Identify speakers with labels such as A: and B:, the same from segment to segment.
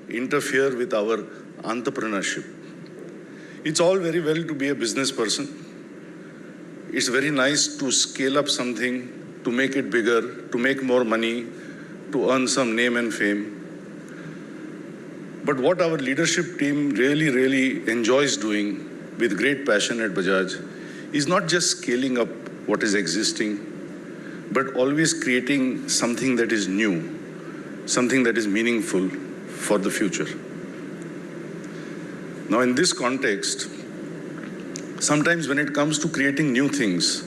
A: interfere with our entrepreneurship. It's all very well to be a business person. It's very nice to scale up something, to make it bigger, to make more money, to earn some name and fame. But what our leadership team really enjoys doing with great passion at Bajaj is not just scaling up what is existing, but always creating something that is new, something that is meaningful for the future. Now, in this context, sometimes when it comes to creating new things,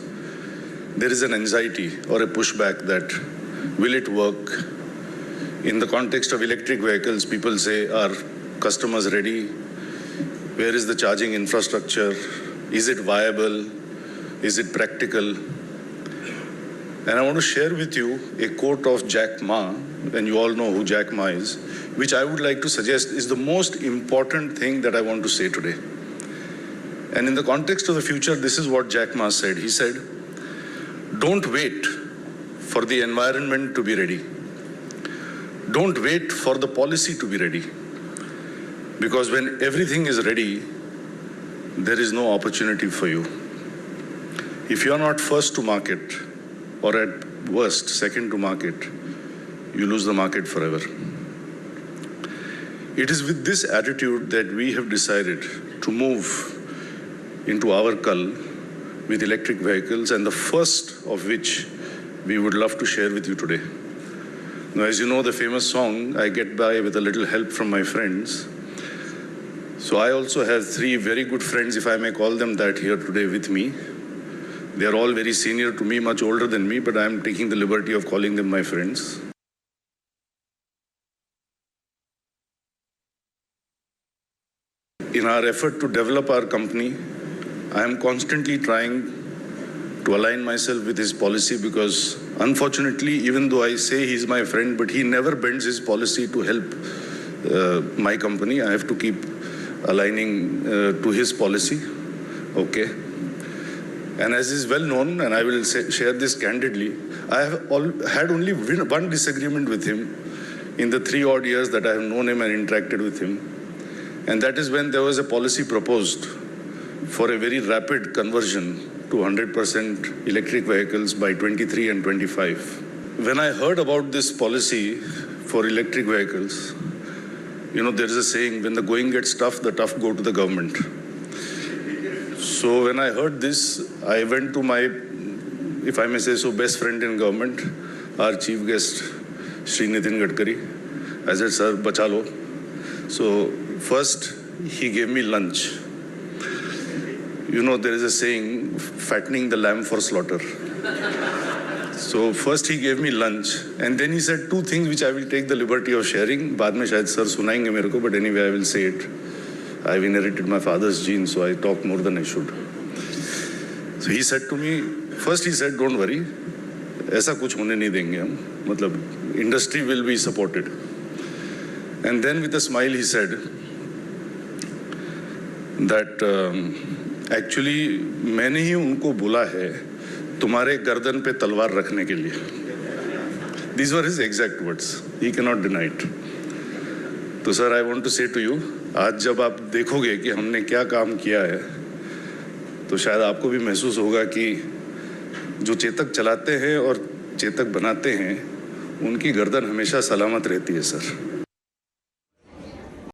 A: there is an anxiety or a pushback that, will it work? In the context of electric vehicles, people say, are customers ready? Where is the charging infrastructure? Is it viable? Is it practical? And I want to share with you a quote of Jack Ma, and you all know who Jack Ma is, which I would like to suggest is the most important thing that I want to say today. And in the context of the future, this is what Jack Ma said. He said, don't wait for the environment to be ready. Don't wait for the policy to be ready. Because when everything is ready, there is no opportunity for you. If you are not first to market, or at worst, second to market, you lose the market forever. It is with this attitude that we have decided to move into our cull with electric vehicles, and the first of which we would love to share with you today. Now, as you know, the famous song, I get by with a little help from my friends. So I also have three very good friends, if I may call them that, here today with me. They are all very senior to me, much older than me, but I am taking the liberty of calling them my friends. In our effort to develop our company, I am constantly trying to align myself with his policy because, unfortunately, even though I say he's my friend, but he never bends his policy to help my company. I have to keep aligning to his policy. Okay. And as is well known, and I will share this candidly, I have had only one disagreement with him in the 3 odd years that I have known him and interacted with him. And that is when there was a policy proposed for a very rapid conversion to 100% electric vehicles by 23 and 25. When I heard about this policy for electric vehicles, you know, there is a saying, when the going gets tough, the tough go to the government. So when I heard this, I went to my, if I may say so, best friend in government, our chief guest, Shri Nitin Gadkari. I said, sir, bacha lo. So first, he gave me lunch. You know, there is a saying, fattening the lamb for slaughter. So first he gave me lunch, and then he said 2 things which I will take the liberty of sharing. Baad mein shayad sir sunayenge mere ko, but anyway I will say it. I've inherited my father's genes, so I talk more than I should. So he said to me, first he said, don't worry, ऐसा कुछ होने नहीं देंगे हम, मतलब industry will be supported. And then with a smile he said that actually मैंने ही उनको बुला है तुम्हारे गर्दन पे तलवार रखने के लिए. These were his exact words. He cannot deny it. तो sir, I want to say to you, आज जब आप देखोगे कि हमने क्या काम किया है, तो शायद आपको भी महसूस होगा कि जो चेतक चलाते हैं और चेतक बनाते हैं, उनकी गर्दन हमेशा सलामत रहती है सर.